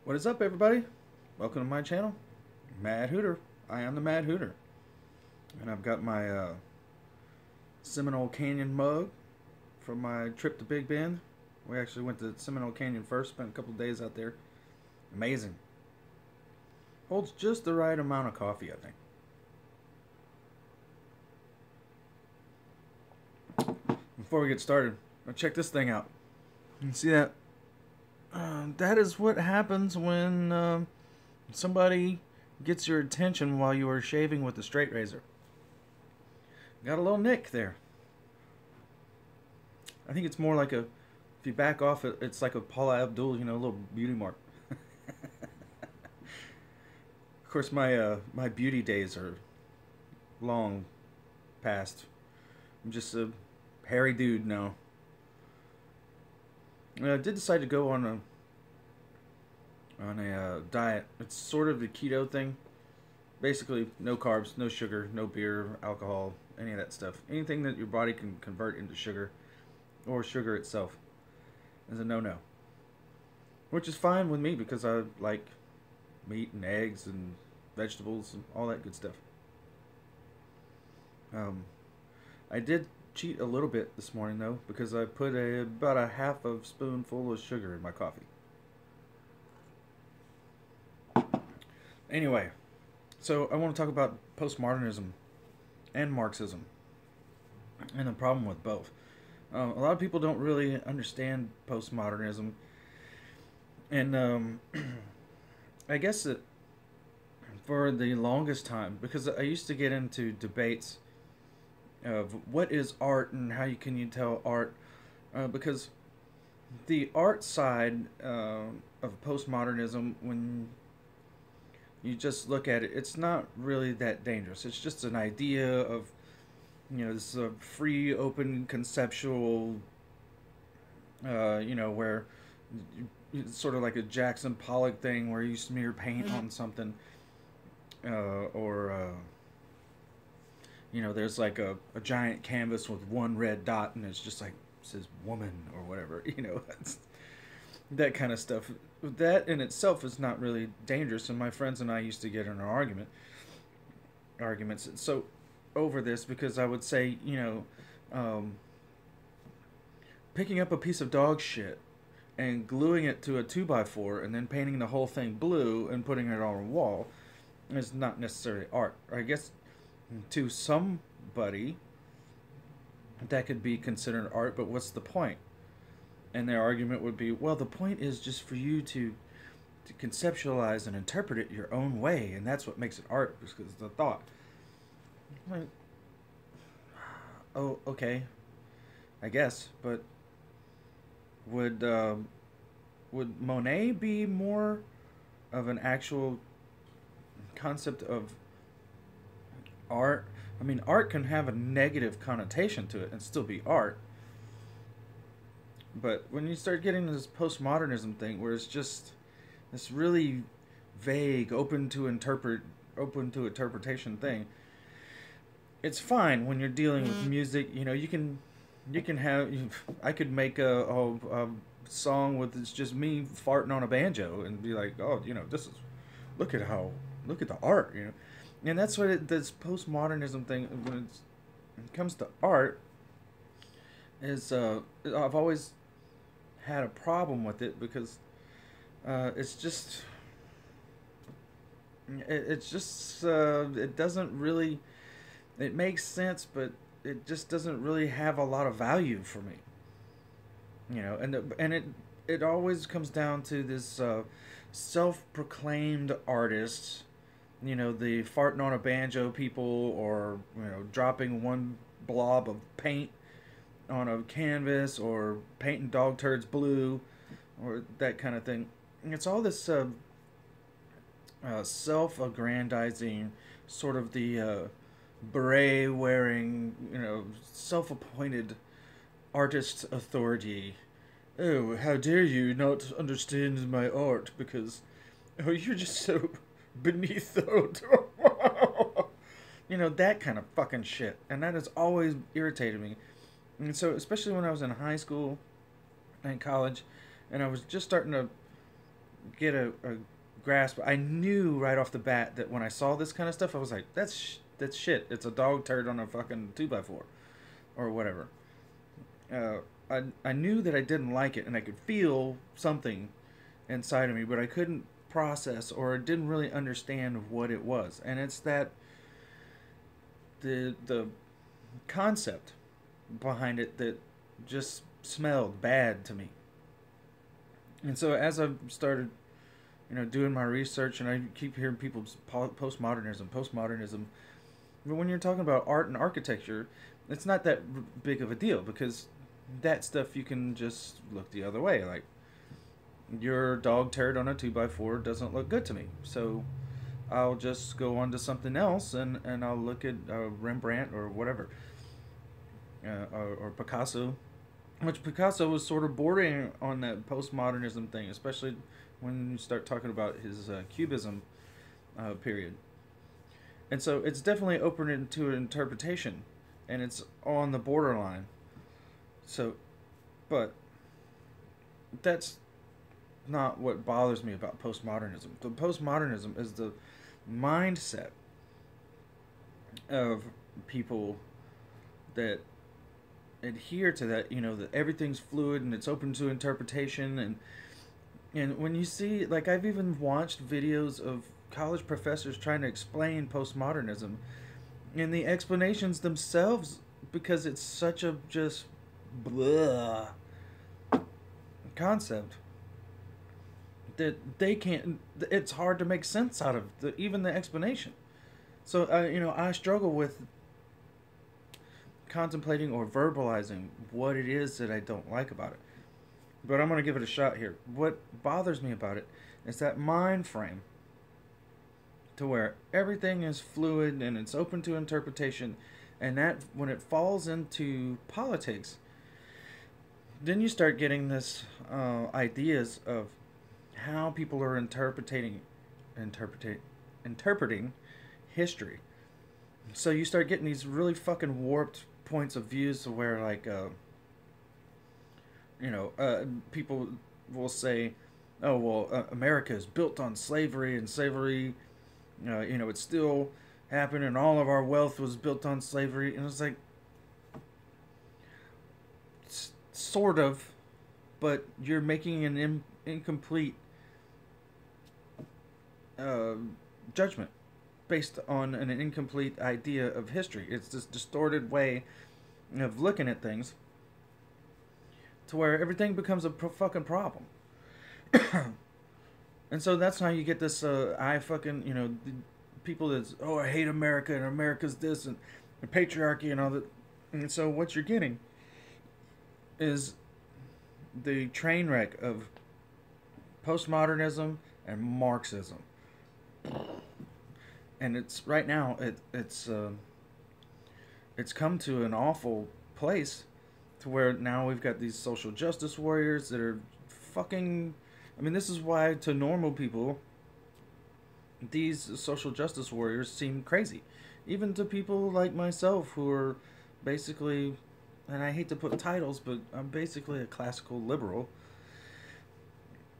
What is up, everybody? Welcome to my channel, Mad Hooter. I am the Mad Hooter, and I've got my Seminole Canyon mug from my trip to Big Bend. We actually went to Seminole Canyon first, spent a couple of days out there. Amazing. Holds just the right amount of coffee, I think. Before we get started, check this thing out. You can see that? That is what happens when somebody gets your attention while you are shaving with a straight razor. Got a little nick there. I think it's more like if you back off, it's like a Paula Abdul, a little beauty mark. Of course, my beauty days are long past. I'm just a hairy dude now. I did decide to go on a diet. It's sort of a keto thing. Basically, no carbs, no sugar, no beer, alcohol, any of that stuff. Anything that your body can convert into sugar, or sugar itself, is a no-no. Which is fine with me because I like meat and eggs and vegetables and all that good stuff. I did cheat a little bit this morning though, because I put about a half a spoonful of sugar in my coffee. Anyway, so I want to talk about postmodernism and Marxism and the problem with both. A lot of people don't really understand postmodernism, and I guess that for the longest time, because I used to get into debates of what is art and how can you tell art, because the art side of postmodernism, when you just look at it, it's not really that dangerous. It's just an idea of, this free, open, conceptual, where it's sort of like a Jackson Pollock thing where you smear paint on something, or there's like a giant canvas with one red dot and it's just like, says woman or whatever, that's, that kind of stuff. That in itself is not really dangerous, and my friends and I used to get in an arguments so over this, because I would say, picking up a piece of dog shit and gluing it to a 2x4 and then painting the whole thing blue and putting it on a wall is not necessarily art. Or I guess to somebody that could be considered art, but what's the point? And their argument would be, well, the point is just for you to conceptualize and interpret it your own way, and that's what makes it art, because it's the thought. Like, oh, okay, I guess, but would Monet be more of an actual concept of art? I mean, art can have a negative connotation to it and still be art. But when you start getting this postmodernism thing, where it's just this really vague, open to interpretation thing, it's fine when you're dealing with music. You can have. I could make a song with it's just me farting on a banjo and be like, oh, this is look at the art, and that's what this postmodernism thing, when it comes to art, is I've always had a problem with it, because it doesn't really, it makes sense, but it just doesn't really have a lot of value for me, and it always comes down to this self-proclaimed artists, the farting on a banjo people, or dropping one blob of paint on a canvas, or painting dog turds blue, or that kind of thing. It's all this self-aggrandizing, sort of the beret-wearing, self-appointed artist authority. Oh, how dare you not understand my art, because, oh, you're just so beneath the that kind of fucking shit. And that has always irritated me. And so, especially when I was in high school and college, and I was just starting to get a grasp. I knew right off the bat that when I saw this kind of stuff, I was like, that's shit. It's a dog turd on a fucking 2x4 or whatever. Uh, I knew that I didn't like it, and I could feel something inside of me, but I couldn't process or didn't really understand what it was. And it's that the concept behind it that just smelled bad to me. And so as I've started, doing my research, and I keep hearing people postmodernism. But when you're talking about art and architecture, it's not that big of a deal because that stuff you can just look the other way. Like your dog turd on a 2x4 doesn't look good to me, so I'll just go on to something else and I'll look at Rembrandt or whatever, or Picasso, which Picasso was sort of bordering on that postmodernism thing, especially when you start talking about his Cubism period. And so it's definitely open to interpretation, and it's on the borderline. So, but that's not what bothers me about postmodernism. The postmodernism is the mindset of people that adhere to that, that everything's fluid and it's open to interpretation. And when you see, like, I've even watched videos of college professors trying to explain postmodernism, and the explanations themselves, because it's such a just blah concept, that they can't, it's hard to make sense out of even the explanation. So I struggle with contemplating or verbalizing what it is that I don't like about it. But I'm going to give it a shot here. What bothers me about it is that mind frame to where everything is fluid and it's open to interpretation, and that when it falls into politics, then you start getting this ideas of how people are interpreting history. So you start getting these really fucking warped points of views where, like, people will say, oh, well, America is built on slavery, and slavery, it still happened, and all of our wealth was built on slavery. And it's like, sort of, but you're making an incomplete judgment based on an incomplete idea of history. It's this distorted way of looking at things to where everything becomes a fucking problem. And so that's how you get this, people that's, oh, I hate America, and America's this, and the patriarchy, and all that. And so what you're getting is the train wreck of postmodernism and Marxism. And it's right now it's come to an awful place to where now we've got these social justice warriors that are fucking, I mean, this is why to normal people these social justice warriors seem crazy, even to people like myself who are basically, and I hate to put titles, but I'm basically a classical liberal.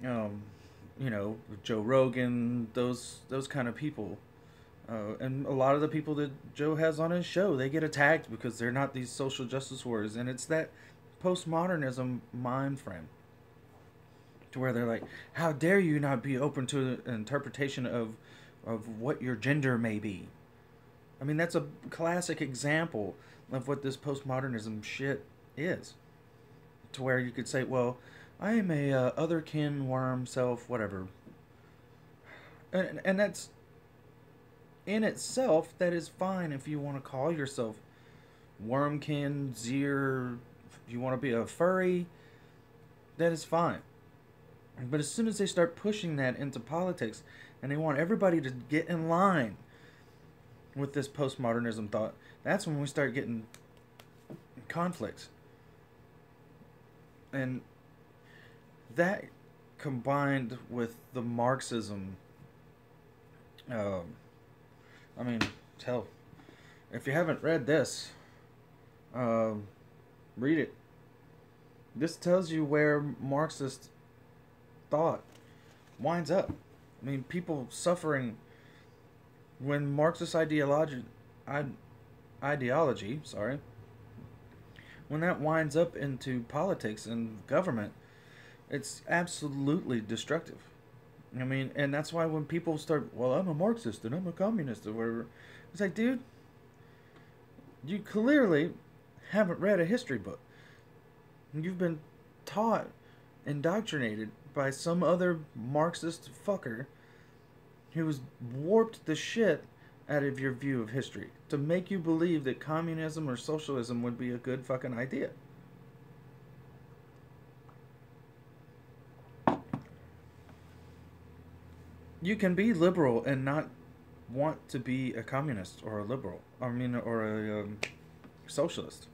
Joe Rogan, those kind of people. And a lot of the people that Joe has on his show, they get attacked because they're not these social justice warriors. And it's that postmodernism mind frame to where they're like, how dare you not be open to an interpretation of what your gender may be. I mean, that's a classic example of what this postmodernism shit is. To where you could say, well, I am a otherkin, worm, self, whatever. And that's, in itself, that is fine if you want to call yourself wormkin, zir, if you want to be a furry, that is fine. But as soon as they start pushing that into politics, and they want everybody to get in line with this postmodernism thought, that's when we start getting conflicts. And that combined with the Marxism, I mean, hell, if you haven't read this, read it. This tells you where Marxist thought winds up. I mean, people suffering when Marxist ideology, sorry, when that winds up into politics and government, it's absolutely destructive. I mean, and that's why when people start, well, I'm a Marxist and I'm a communist or whatever, it's like, dude, you clearly haven't read a history book. You've been taught, indoctrinated by some other Marxist fucker who's warped the shit out of your view of history to make you believe that communism or socialism would be a good fucking idea. You can be liberal and not want to be a communist or a liberal. I mean, or a socialist.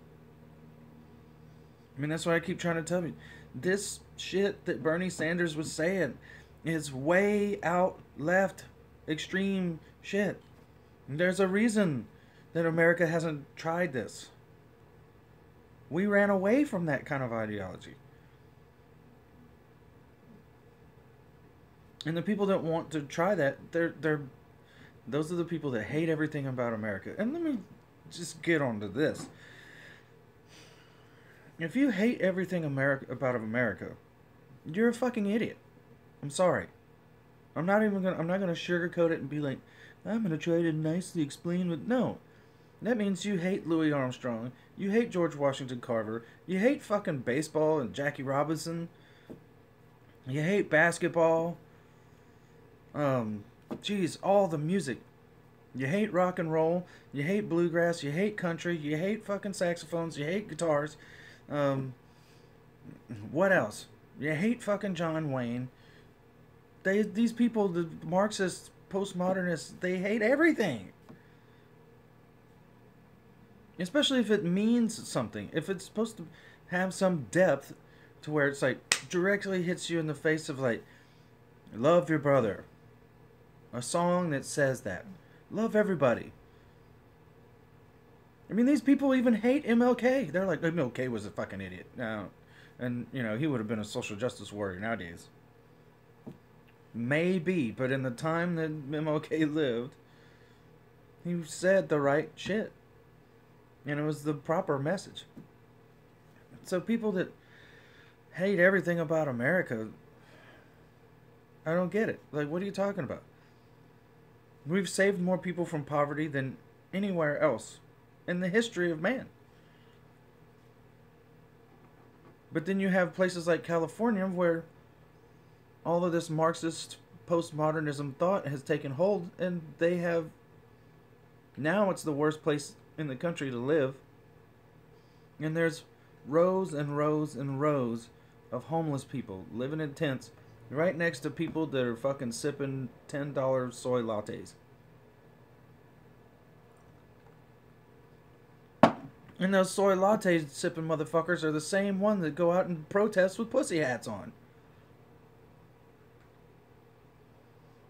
I mean, that's what I keep trying to tell you. This shit that Bernie Sanders was saying is way out left, extreme shit. There's a reason that America hasn't tried this. We ran away from that kind of ideology. And the people that want to try that, those are the people that hate everything about America. And let me just get onto this. If you hate everything about America, you're a fucking idiot. I'm sorry. I'm not gonna sugarcoat it and be like, I'm gonna try to nicely explain it. No. That means you hate Louis Armstrong, you hate George Washington Carver, you hate fucking baseball and Jackie Robinson, you hate basketball, all the music. You hate rock and roll, you hate bluegrass, you hate country, you hate fucking saxophones, you hate guitars. What else? You hate fucking John Wayne. These people, the Marxists, postmodernists, they hate everything. Especially if it means something. If it's supposed to have some depth to where it's like directly hits you in the face of like, love your brother. A song that says that. Love everybody. I mean, these people even hate MLK. They're like, MLK was a fucking idiot. No. And, he would have been a social justice warrior nowadays. Maybe, but in the time that MLK lived, he said the right shit. And it was the proper message. So people that hate everything about America, I don't get it. Like, what are you talking about? We've saved more people from poverty than anywhere else in the history of man. But then you have places like California where all of this Marxist postmodernism thought has taken hold, and they have, now it's the worst place in the country to live. And there's rows and rows and rows of homeless people living in tents right next to people that are fucking sipping $10 soy lattes. And those soy latte sipping motherfuckers are the same one that go out and protest with pussy hats on.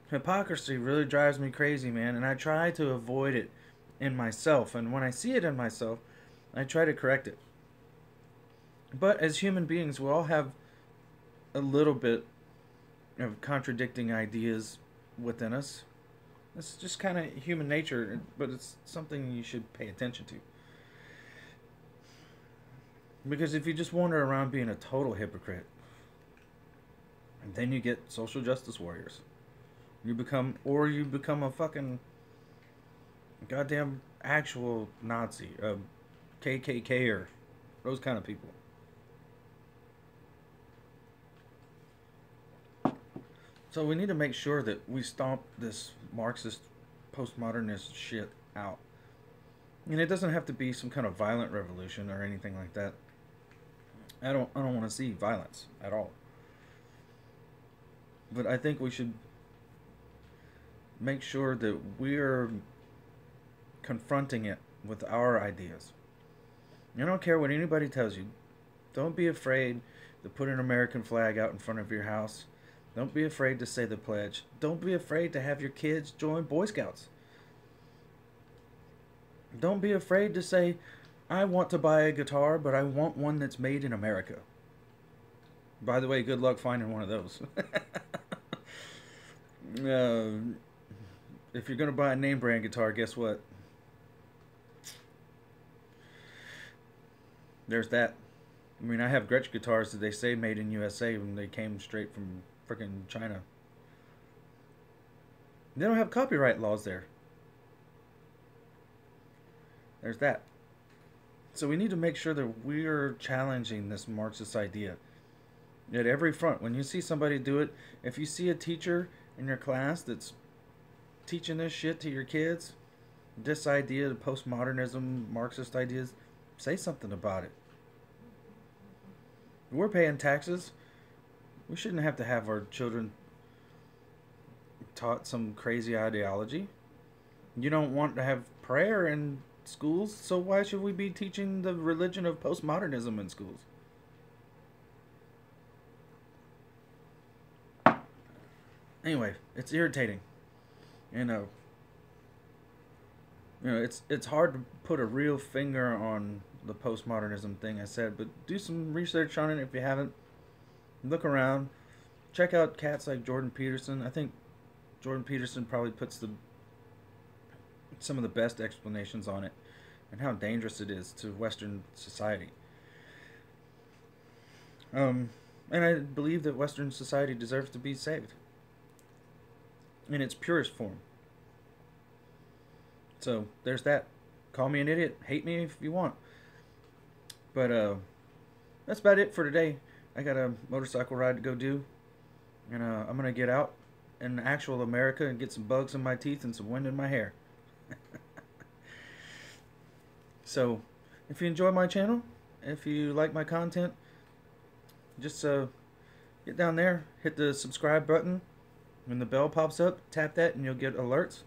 Hypocrisy really drives me crazy, man, and I try to avoid it in myself. And when I see it in myself, I try to correct it. But as human beings, we all have a little bit of contradicting ideas within us. It's just kind of human nature, but it's something you should pay attention to. Because if you just wander around being a total hypocrite, and then you get social justice warriors. You become a fucking goddamn actual Nazi, a KKKer, those kind of people. So we need to make sure that we stomp this Marxist postmodernist shit out. And it doesn't have to be some kind of violent revolution or anything like that. I don't want to see violence at all. But I think we should make sure that we're confronting it with our ideas. I don't care what anybody tells you. Don't be afraid to put an American flag out in front of your house. Don't be afraid to say the pledge. Don't be afraid to have your kids join Boy Scouts. Don't be afraid to say, I want to buy a guitar, but I want one that's made in America. By the way, good luck finding one of those. If you're gonna buy a name brand guitar, guess what? There's that. I mean, I have Gretsch guitars that they say made in USA when they came straight from freaking China. They don't have copyright laws there. There's that. So we need to make sure that we're challenging this Marxist idea at every front. When you see somebody do it, if you see a teacher in your class that's teaching this shit to your kids, this idea of postmodernism, Marxist ideas, say something about it. We're paying taxes. We shouldn't have to have our children taught some crazy ideology. You don't want to have prayer in schools, so why should we be teaching the religion of postmodernism in schools? Anyway, it's irritating. You know, it's hard to put a real finger on the postmodernism thing I said, but do some research on it if you haven't. Look around. Check out cats like Jordan Peterson. I think Jordan Peterson probably puts some of the best explanations on it and how dangerous it is to Western society. And I believe that Western society deserves to be saved in its purest form. So there's that. Call me an idiot. Hate me if you want. But that's about it for today. I got a motorcycle ride to go do. And I'm going to get out in actual America and get some bugs in my teeth and some wind in my hair. So, if you enjoy my channel, if you like my content, just get down there, hit the subscribe button. When the bell pops up, tap that and you'll get alerts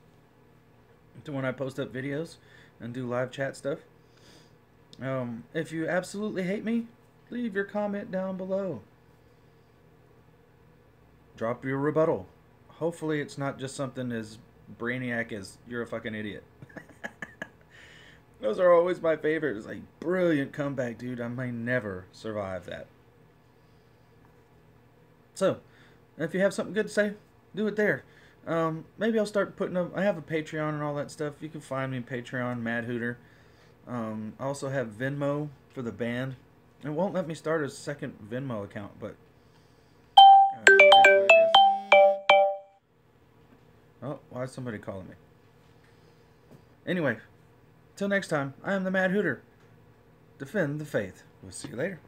to when I post up videos and do live chat stuff. If you absolutely hate me, leave your comment down below. Drop your rebuttal. Hopefully it's not just something as brainiac as you're a fucking idiot. Those are always my favorites. Like, brilliant comeback, dude. I may never survive that. So, if you have something good to say, do it there. Maybe I'll start putting up. I have a Patreon and all that stuff. You can find me on Patreon, Mad Hooter. I also have Venmo for the band. It won't let me start a second Venmo account, but it is what it is. Oh, why is somebody calling me? Anyway, till next time, I am the Mad Hooter. Defend the faith. We'll see you later.